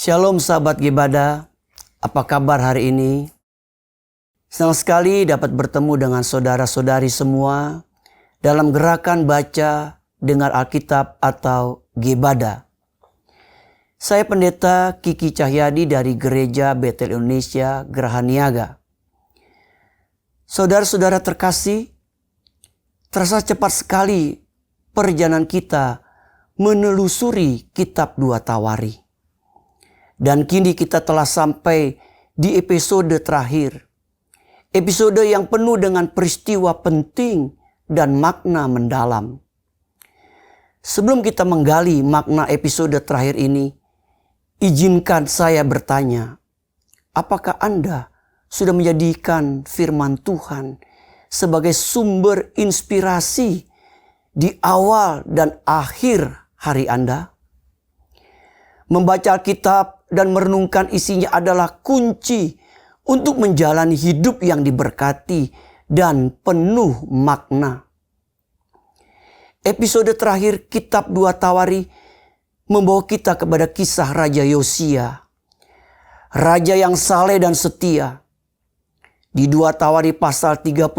Shalom sahabat Gibada, apa kabar hari ini? Senang sekali dapat bertemu dengan saudara-saudari semua dalam gerakan baca dengar Alkitab atau Gibada. Saya Pendeta Kiki Cahyadi dari Gereja Betel Indonesia Geraha Niaga. Saudara-saudara terkasih, terasa cepat sekali perjalanan kita menelusuri kitab 2 Tawari. Dan kini kita telah sampai di episode terakhir. Episode yang penuh dengan peristiwa penting dan makna mendalam. Sebelum kita menggali makna episode terakhir ini, izinkan saya bertanya, apakah Anda sudah menjadikan firman Tuhan sebagai sumber inspirasi di awal dan akhir hari Anda? Membaca Alkitab dan merenungkan isinya adalah kunci untuk menjalani hidup yang diberkati dan penuh makna. Episode terakhir kitab 2 Tawari membawa kita kepada kisah Raja Yosia. Raja yang saleh dan setia. Di 2 Tawari pasal 35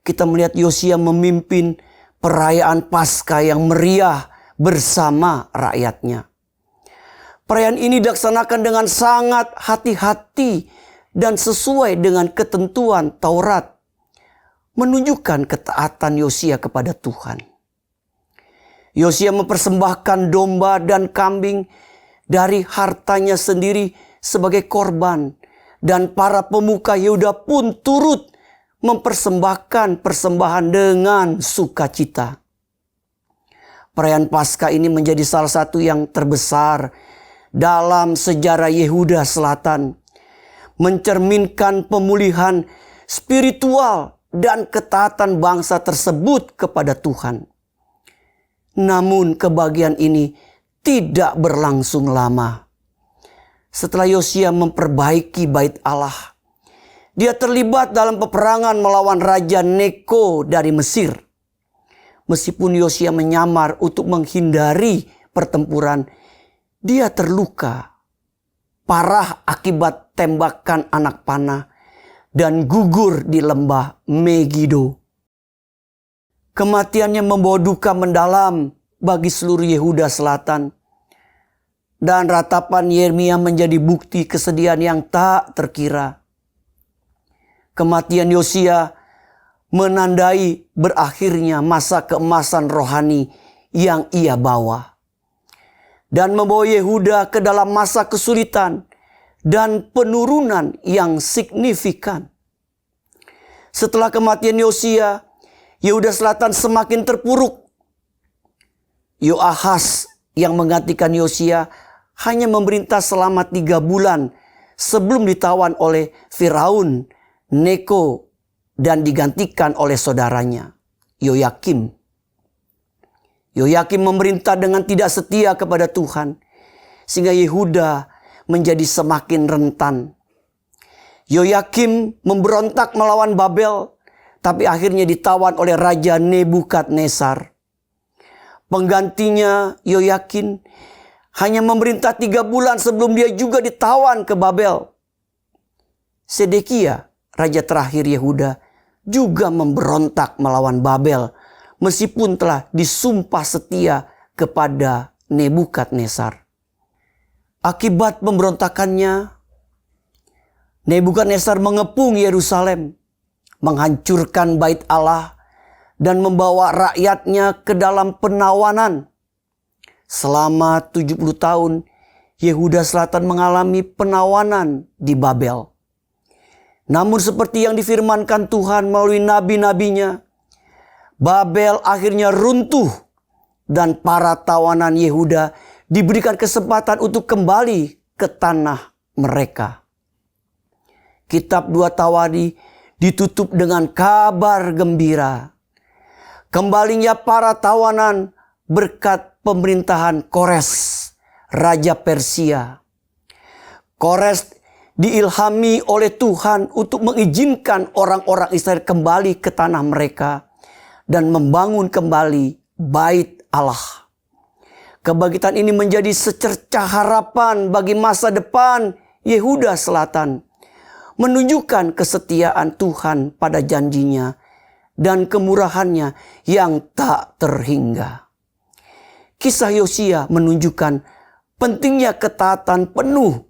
kita melihat Yosia memimpin perayaan Paskah yang meriah bersama rakyatnya. Perayaan ini dilaksanakan dengan sangat hati-hati dan sesuai dengan ketentuan Taurat, menunjukkan ketaatan Yosia kepada Tuhan. Yosia mempersembahkan domba dan kambing dari hartanya sendiri sebagai korban, dan para pemuka Yehuda pun turut mempersembahkan persembahan dengan sukacita. Perayaan Paskah ini menjadi salah satu yang terbesar dalam sejarah Yehuda Selatan, mencerminkan pemulihan spiritual dan ketaatan bangsa tersebut kepada Tuhan. Namun kebahagiaan ini tidak berlangsung lama. Setelah Yosia memperbaiki bait Allah, dia terlibat dalam peperangan melawan Raja Neko dari Mesir. Meskipun Yosia menyamar untuk menghindari pertempuran, dia terluka parah akibat tembakan anak panah dan gugur di lembah Megido. Kematiannya membawa duka mendalam bagi seluruh Yehuda Selatan. Dan ratapan Yeremia menjadi bukti kesedihan yang tak terkira. Kematian Yosia menandai berakhirnya masa keemasan rohani yang ia bawa. Dan membawa Yehuda ke dalam masa kesulitan dan penurunan yang signifikan. Setelah kematian Yosia, Yehuda Selatan semakin terpuruk. Yoahas yang menggantikan Yosia hanya memerintah selama 3 bulan sebelum ditawan oleh Firaun Neko dan digantikan oleh saudaranya Yoyakim. Yoyakim memerintah dengan tidak setia kepada Tuhan, sehingga Yehuda menjadi semakin rentan. Yoyakim memberontak melawan Babel, tapi akhirnya ditawan oleh Raja Nebukadnezar. Penggantinya Yoyakim hanya memerintah 3 bulan sebelum dia juga ditawan ke Babel. Sedekia, raja terakhir Yehuda, juga memberontak melawan Babel, meskipun telah disumpah setia kepada Nebukadnezar. Akibat pemberontakannya, Nebukadnezar mengepung Yerusalem, menghancurkan bait Allah, dan membawa rakyatnya ke dalam penawanan. Selama 70 tahun, Yehuda Selatan mengalami penawanan di Babel. Namun seperti yang difirmankan Tuhan melalui nabi-nabinya, Babel akhirnya runtuh dan para tawanan Yehuda diberikan kesempatan untuk kembali ke tanah mereka. Kitab 2 Tawari ditutup dengan kabar gembira. Kembalinya para tawanan berkat pemerintahan Kores, Raja Persia. Kores diilhami oleh Tuhan untuk mengizinkan orang-orang Israel kembali ke tanah mereka dan membangun kembali bait Allah. Kebangkitan ini menjadi secercah harapan bagi masa depan Yehuda Selatan, menunjukkan kesetiaan Tuhan pada janjinya dan kemurahannya yang tak terhingga. Kisah Yosia menunjukkan pentingnya ketaatan penuh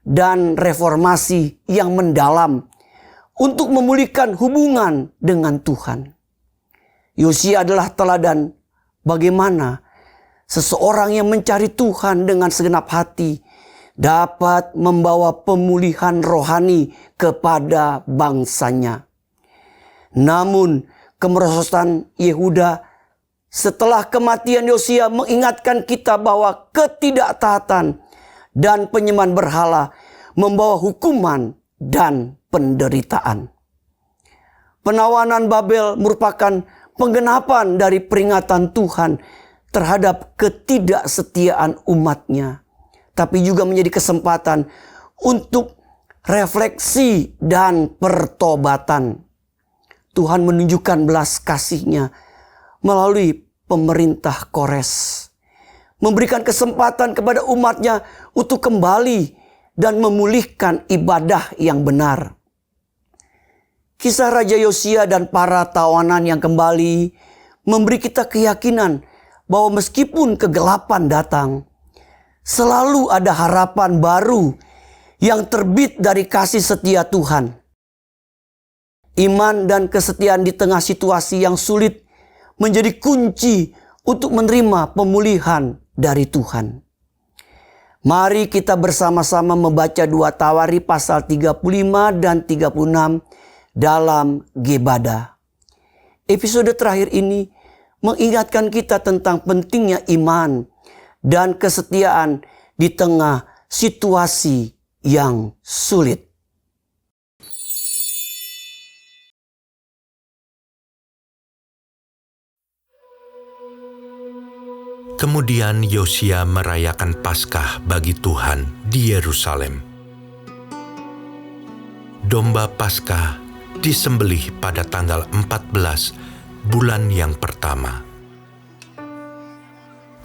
dan reformasi yang mendalam untuk memulihkan hubungan dengan Tuhan. Yosia adalah teladan bagaimana seseorang yang mencari Tuhan dengan segenap hati dapat membawa pemulihan rohani kepada bangsanya. Namun kemerosotan Yehuda setelah kematian Yosia mengingatkan kita bahwa ketidaktaatan dan penyembahan berhala membawa hukuman dan penderitaan. Penawanan Babel merupakan penggenapan dari peringatan Tuhan terhadap ketidaksetiaan umatnya, tapi juga menjadi kesempatan untuk refleksi dan pertobatan. Tuhan menunjukkan belas kasih-Nya melalui pemerintah Kores, memberikan kesempatan kepada umatnya untuk kembali dan memulihkan ibadah yang benar. Kisah Raja Yosia dan para tawanan yang kembali memberi kita keyakinan bahwa meskipun kegelapan datang, selalu ada harapan baru yang terbit dari kasih setia Tuhan. Iman dan kesetiaan di tengah situasi yang sulit menjadi kunci untuk menerima pemulihan dari Tuhan. Mari kita bersama-sama membaca 2 Tawari pasal 35 dan 36 dalam Gebada. Episode terakhir ini mengingatkan kita tentang pentingnya iman dan kesetiaan di tengah situasi yang sulit. Kemudian Yosia merayakan Paskah bagi Tuhan di Yerusalem. Domba Paskah disembelih pada tanggal 14 bulan yang pertama.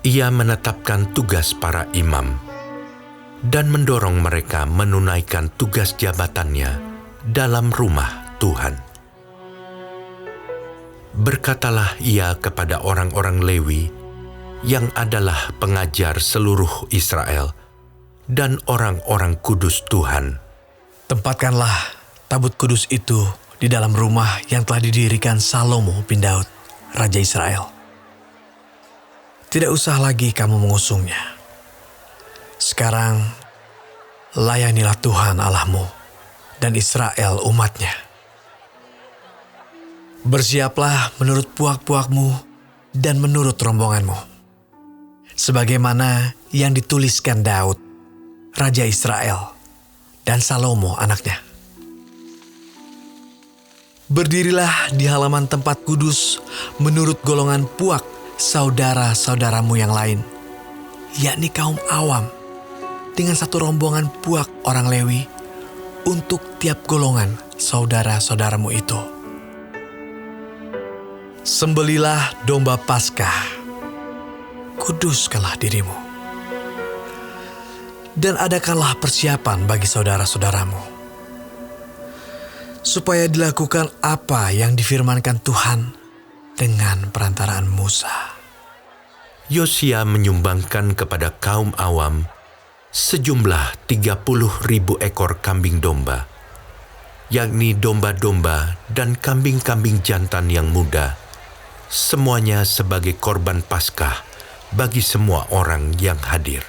Ia menetapkan tugas para imam dan mendorong mereka menunaikan tugas jabatannya dalam rumah Tuhan. Berkatalah ia kepada orang-orang Lewi yang adalah pengajar seluruh Israel dan orang-orang kudus Tuhan. Tempatkanlah tabut kudus itu di dalam rumah yang telah didirikan Salomo bin Daud, Raja Israel. Tidak usah lagi kamu mengusungnya. Sekarang layanilah Tuhan Allahmu dan Israel umatnya. Bersiaplah menurut puak-puakmu dan menurut rombonganmu, sebagaimana yang dituliskan Daud, Raja Israel, dan Salomo anaknya. Berdirilah di halaman tempat kudus menurut golongan puak saudara-saudaramu yang lain, yakni kaum awam, dengan satu rombongan puak orang Lewi untuk tiap golongan saudara-saudaramu itu. Sembelilah domba Paskah, kuduskanlah dirimu, dan adakanlah persiapan bagi saudara-saudaramu, supaya dilakukan apa yang difirmankan Tuhan dengan perantaraan Musa. Yosia menyumbangkan kepada kaum awam sejumlah 30.000 ekor kambing domba, yakni domba-domba dan kambing-kambing jantan yang muda, semuanya sebagai korban Paskah bagi semua orang yang hadir.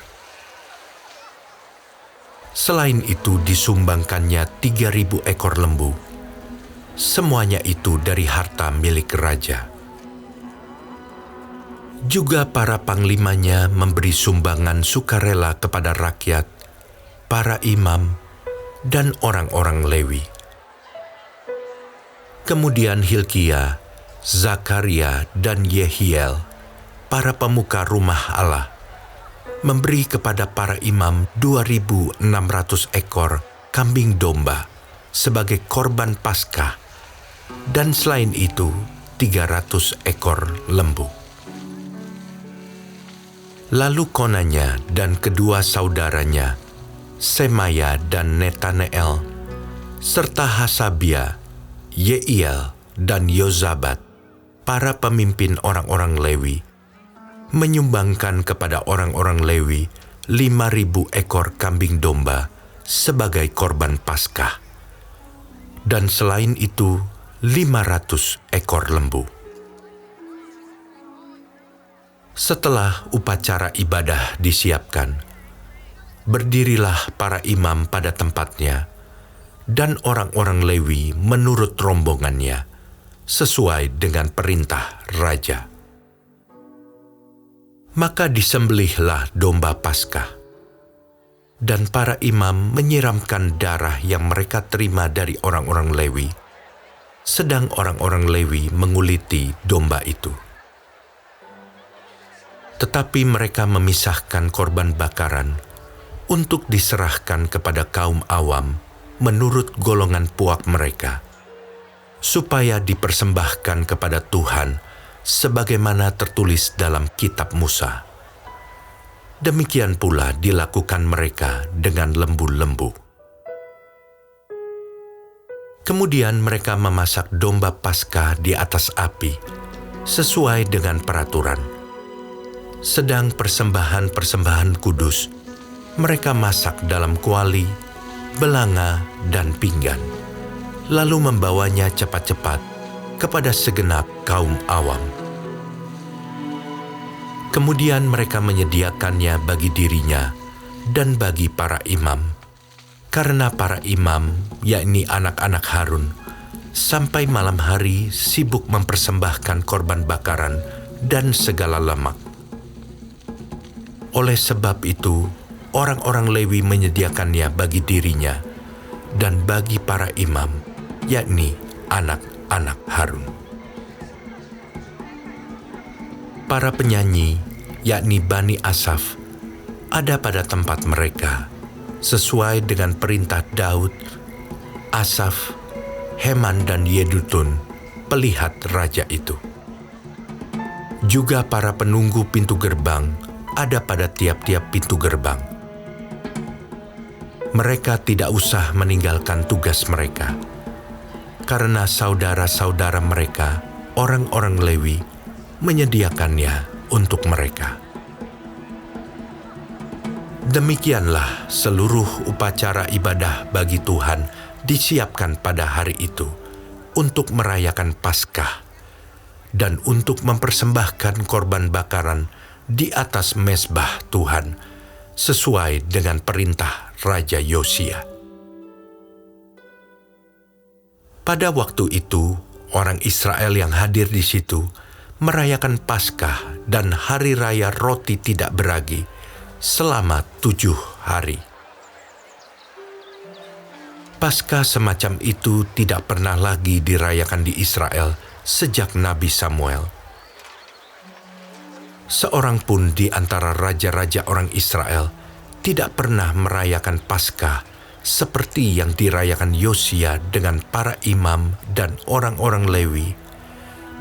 Selain itu disumbangkannya 3.000 ekor lembu. Semuanya itu dari harta milik raja. Juga para panglimanya memberi sumbangan sukarela kepada rakyat, para imam, dan orang-orang Lewi. Kemudian Hilkia, Zakaria, dan Yehiel, para pemuka rumah Allah, memberi kepada para imam 2.600 ekor kambing domba sebagai korban Paskah, dan selain itu 300 ekor lembu. Lalu Konanya dan kedua saudaranya, Semaya dan Netaneel, serta Hasabia, Yeiel, dan Yozabat, para pemimpin orang-orang Lewi, menyumbangkan kepada orang-orang Lewi 5.000 ekor kambing domba sebagai korban Paskah, dan selain itu 500 ekor lembu. Setelah upacara ibadah disiapkan, berdirilah para imam pada tempatnya, dan orang-orang Lewi menurut rombongannya, sesuai dengan perintah raja. Maka disembelihlah domba Paskah, dan para imam menyiramkan darah yang mereka terima dari orang-orang Lewi, sedang orang-orang Lewi menguliti domba itu. Tetapi mereka memisahkan korban bakaran untuk diserahkan kepada kaum awam menurut golongan puak mereka, supaya dipersembahkan kepada Tuhan sebagaimana tertulis dalam kitab Musa. Demikian pula dilakukan mereka dengan lembu-lembu. Kemudian mereka memasak domba Paskah di atas api, sesuai dengan peraturan. Sedang persembahan-persembahan kudus, mereka masak dalam kuali, belanga, dan pinggan, lalu membawanya cepat-cepat kepada segenap kaum awam. Kemudian mereka menyediakannya bagi dirinya dan bagi para imam, karena para imam, yakni anak-anak Harun, sampai malam hari sibuk mempersembahkan korban bakaran dan segala lemak. Oleh sebab itu, orang-orang Lewi menyediakannya bagi dirinya dan bagi para imam, yakni anak-anak Harun. Para penyanyi, yakni Bani Asaf, ada pada tempat mereka, sesuai dengan perintah Daud, Asaf, Heman, dan Yedutun, pelihat raja itu. Juga para penunggu pintu gerbang ada pada tiap-tiap pintu gerbang. Mereka tidak usah meninggalkan tugas mereka, karena saudara-saudara mereka, orang-orang Lewi, menyediakannya untuk mereka. Demikianlah seluruh upacara ibadah bagi Tuhan disiapkan pada hari itu untuk merayakan Paskah dan untuk mempersembahkan korban bakaran di atas mezbah Tuhan, sesuai dengan perintah Raja Yosia. Pada waktu itu, orang Israel yang hadir di situ merayakan Paskah dan Hari Raya Roti Tidak Beragi selama 7 hari. Paskah semacam itu tidak pernah lagi dirayakan di Israel sejak Nabi Samuel. Seorang pun di antara raja-raja orang Israel tidak pernah merayakan Paskah seperti yang dirayakan Yosia dengan para imam dan orang-orang Lewi,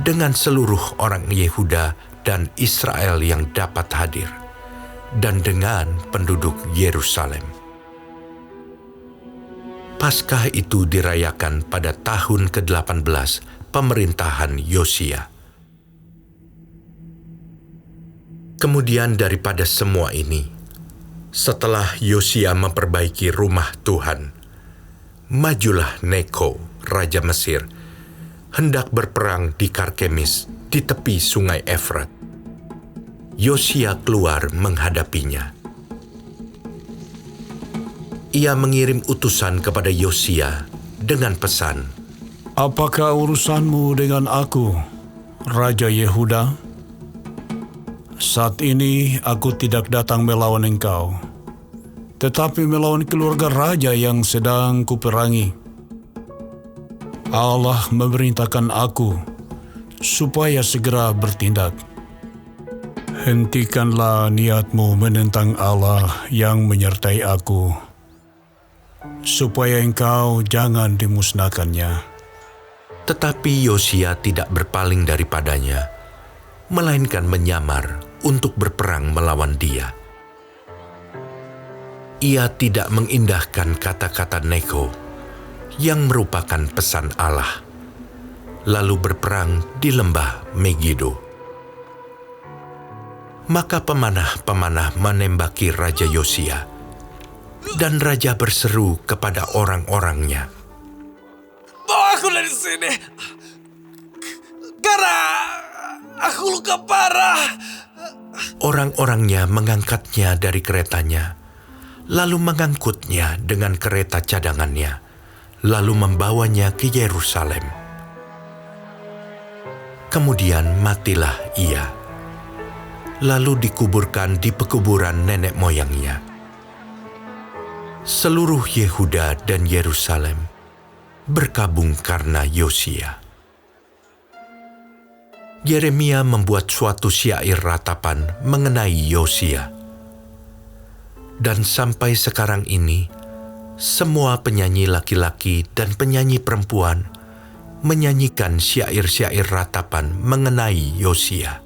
dengan seluruh orang Yehuda dan Israel yang dapat hadir, dan dengan penduduk Yerusalem. Paskah itu dirayakan pada tahun ke-18 pemerintahan Yosia. Kemudian daripada semua ini, setelah Yosia memperbaiki rumah Tuhan, majulah Neko, Raja Mesir, hendak berperang di Karkemis di tepi sungai Efrat. Yosia keluar menghadapinya. Ia mengirim utusan kepada Yosia dengan pesan, "Apakah urusanmu dengan aku, Raja Yehuda? Saat ini aku tidak datang melawan engkau, tetapi melawan keluarga raja yang sedang kuperangi. Allah memerintahkan aku supaya segera bertindak. Hentikanlah niatmu menentang Allah yang menyertai aku, supaya engkau jangan dimusnahkannya." Tetapi Yosia tidak berpaling daripadanya, melainkan menyamar untuk berperang melawan dia. Ia tidak mengindahkan kata-kata Neko yang merupakan pesan Allah, lalu berperang di lembah Megido. Maka pemanah-pemanah menembaki Raja Yosia, dan raja berseru kepada orang-orangnya, Bawa aku dari sini, karena aku luka parah. Orang-orangnya mengangkatnya dari keretanya, lalu mengangkutnya dengan kereta cadangannya, lalu membawanya ke Yerusalem. Kemudian matilah ia, lalu dikuburkan di pekuburan nenek moyangnya. Seluruh Yehuda dan Yerusalem berkabung karena Yosia. Yeremia membuat suatu syair ratapan mengenai Yosia. Dan sampai sekarang ini, semua penyanyi laki-laki dan penyanyi perempuan menyanyikan syair-syair ratapan mengenai Yosia.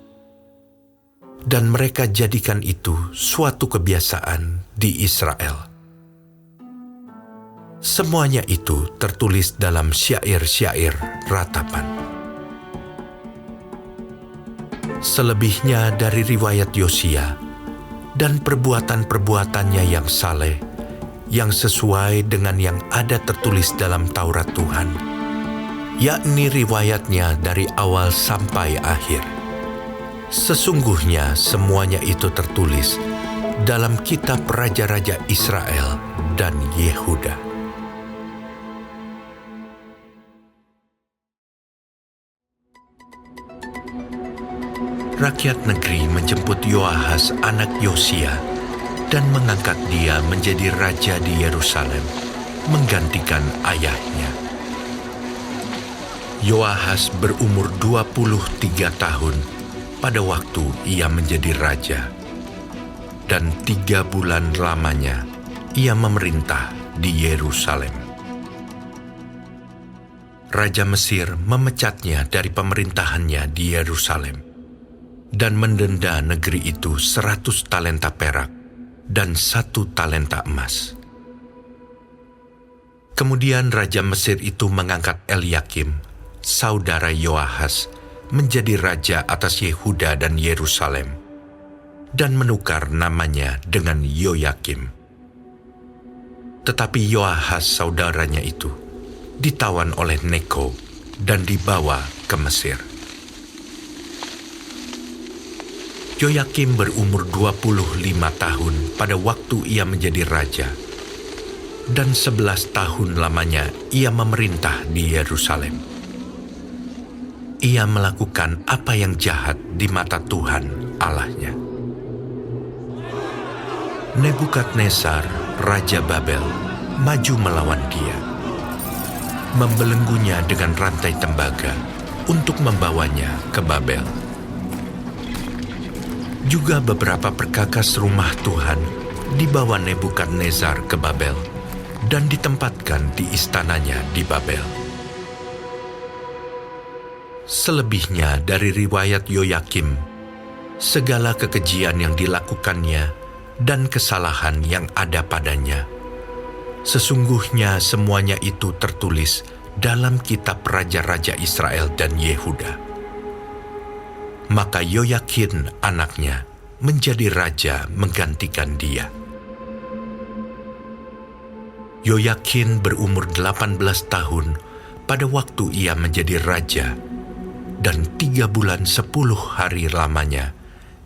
Dan mereka jadikan itu suatu kebiasaan di Israel. Semuanya itu tertulis dalam syair-syair ratapan. Selebihnya dari riwayat Yosia dan perbuatan-perbuatannya yang saleh, yang sesuai dengan yang ada tertulis dalam Taurat Tuhan, yakni riwayatnya dari awal sampai akhir. Sesungguhnya semuanya itu tertulis dalam kitab Raja-Raja Israel dan Yehuda. Rakyat negeri menjemput Yoahas anak Yosia dan mengangkat dia menjadi raja di Yerusalem, menggantikan ayahnya. Yoahas berumur 23 tahun pada waktu ia menjadi raja, dan 3 bulan lamanya ia memerintah di Yerusalem. Raja Mesir memecatnya dari pemerintahannya di Yerusalem dan mendenda negeri itu 100 talenta perak dan 1 talenta emas. Kemudian Raja Mesir itu mengangkat Eliakim, saudara Yoahas, menjadi raja atas Yehuda dan Yerusalem, dan menukar namanya dengan Yoyakim. Tetapi Yoahas saudaranya itu ditawan oleh Neko dan dibawa ke Mesir. Yoyakim berumur 25 tahun pada waktu ia menjadi raja, dan 11 tahun lamanya ia memerintah di Yerusalem. Ia melakukan apa yang jahat di mata Tuhan Allahnya. Nebukadnezar, Raja Babel, maju melawan dia, membelenggunya dengan rantai tembaga untuk membawanya ke Babel. Juga beberapa perkakas rumah Tuhan dibawa Nebukadnezar ke Babel dan ditempatkan di istananya di Babel. Selebihnya dari riwayat Yoyakim, segala kekejian yang dilakukannya dan kesalahan yang ada padanya, sesungguhnya semuanya itu tertulis dalam kitab Raja-Raja Israel dan Yehuda. Maka Yoyakin anaknya menjadi raja menggantikan dia. Yoyakin berumur 18 tahun pada waktu ia menjadi raja, dan 3 bulan 10 hari lamanya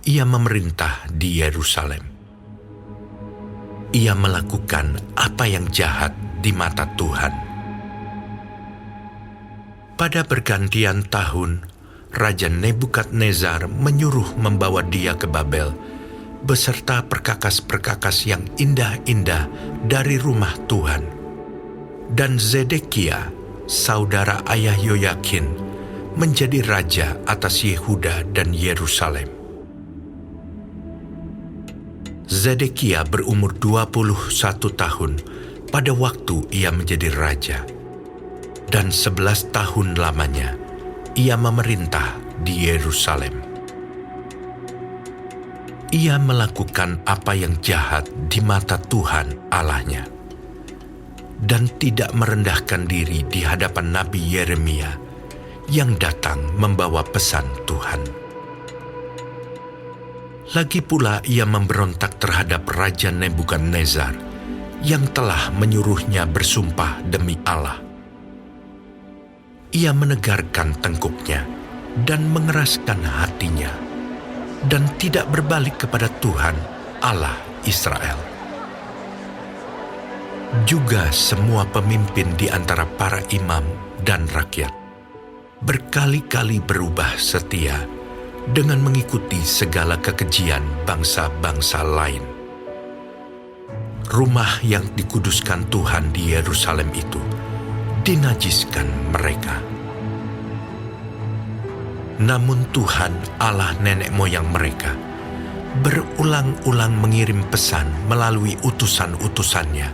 ia memerintah di Yerusalem. Ia melakukan apa yang jahat di mata Tuhan. Pada pergantian tahun, Raja Nebukadnezar menyuruh membawa dia ke Babel beserta perkakas-perkakas yang indah-indah dari rumah Tuhan. Dan Zedekia, saudara ayah Yoyakin, menjadi raja atas Yehuda dan Yerusalem. Zedekia berumur 21 tahun pada waktu ia menjadi raja, dan 11 tahun lamanya ia memerintah di Yerusalem. ia melakukan apa yang jahat di mata Tuhan Allahnya dan tidak merendahkan diri di hadapan Nabi Yeremia yang datang membawa pesan Tuhan. Lagi pula ia memberontak terhadap Raja Nebukadnezar yang telah menyuruhnya bersumpah demi Allah. Ia menegarkan tengkuknya dan mengeraskan hatinya dan tidak berbalik kepada Tuhan Allah Israel. Juga semua pemimpin di antara para imam dan rakyat berkali-kali berubah setia dengan mengikuti segala kekejian bangsa-bangsa lain. Rumah yang dikuduskan Tuhan di Yerusalem itu dinajiskan mereka. Namun Tuhan Allah nenek moyang mereka berulang-ulang mengirim pesan melalui utusan-utusannya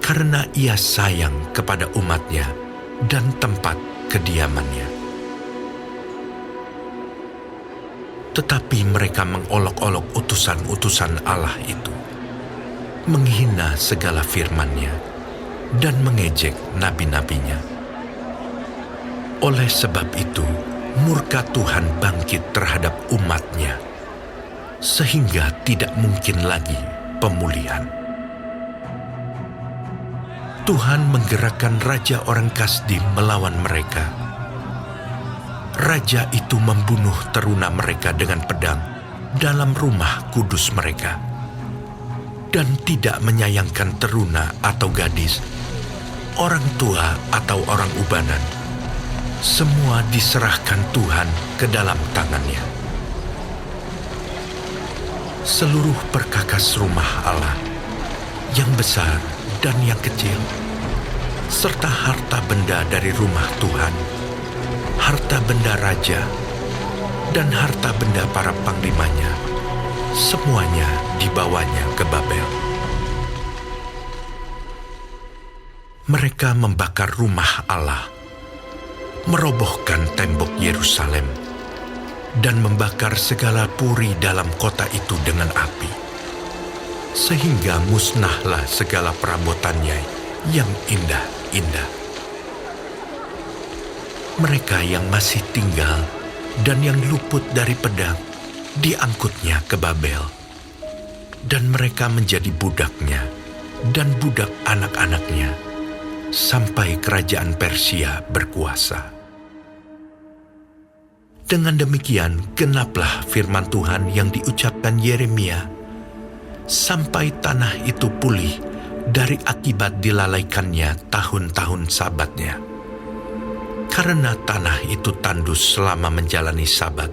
karena ia sayang kepada umatnya dan tempat kediamannya. Tetapi mereka mengolok-olok utusan-utusan Allah itu, menghina segala firman-Nya dan mengejek nabi-nabinya. Oleh sebab itu, murka Tuhan bangkit terhadap umat-Nya, sehingga tidak mungkin lagi pemulihan. Tuhan menggerakkan raja orang Kasdim melawan mereka. Raja itu membunuh teruna mereka dengan pedang dalam rumah kudus mereka, dan tidak menyayangkan teruna atau gadis, orang tua atau orang ubanan. Semua diserahkan Tuhan ke dalam tangannya. Seluruh perkakas rumah Allah, yang besar dan yang kecil, serta harta benda dari rumah Tuhan, harta benda raja, dan harta benda para panglimanya, semuanya dibawanya ke Babel. Mereka membakar rumah Allah, merobohkan tembok Yerusalem, dan membakar segala puri dalam kota itu dengan api, sehingga musnahlah segala perabotannya yang indah-indah. Mereka yang masih tinggal dan yang luput dari pedang diangkutnya ke Babel, dan mereka menjadi budaknya dan budak anak-anaknya sampai kerajaan Persia berkuasa. Dengan demikian genaplah firman Tuhan yang diucapkan Yeremia, sampai tanah itu pulih dari akibat dilalaikannya tahun-tahun sabatnya. Karena tanah itu tandus selama menjalani sabat,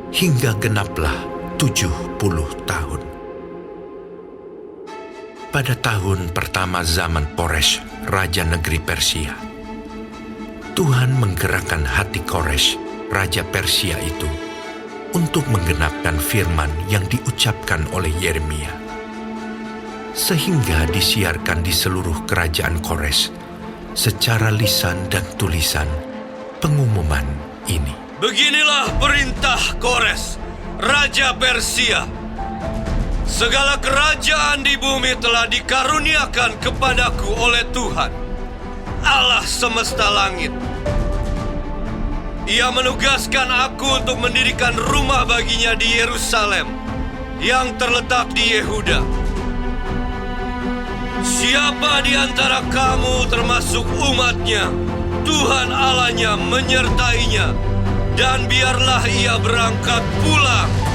hingga genaplah 70 tahun. Pada tahun pertama zaman Koresh, raja negeri Persia, Tuhan menggerakkan hati Koresh, raja Persia itu, untuk menggenapkan firman yang diucapkan oleh Yeremia, sehingga disiarkan di seluruh kerajaan Koresh secara lisan dan tulisan pengumuman ini. Beginilah perintah Koresh, raja Persia. Segala kerajaan di bumi telah dikaruniakan kepadaku oleh Tuhan, Allah semesta langit. Ia menugaskan aku untuk mendirikan rumah baginya di Yerusalem yang terletak di Yehuda. Siapa di antara kamu termasuk umatnya, Tuhan Allahnya menyertainya, dan biarlah ia berangkat pulang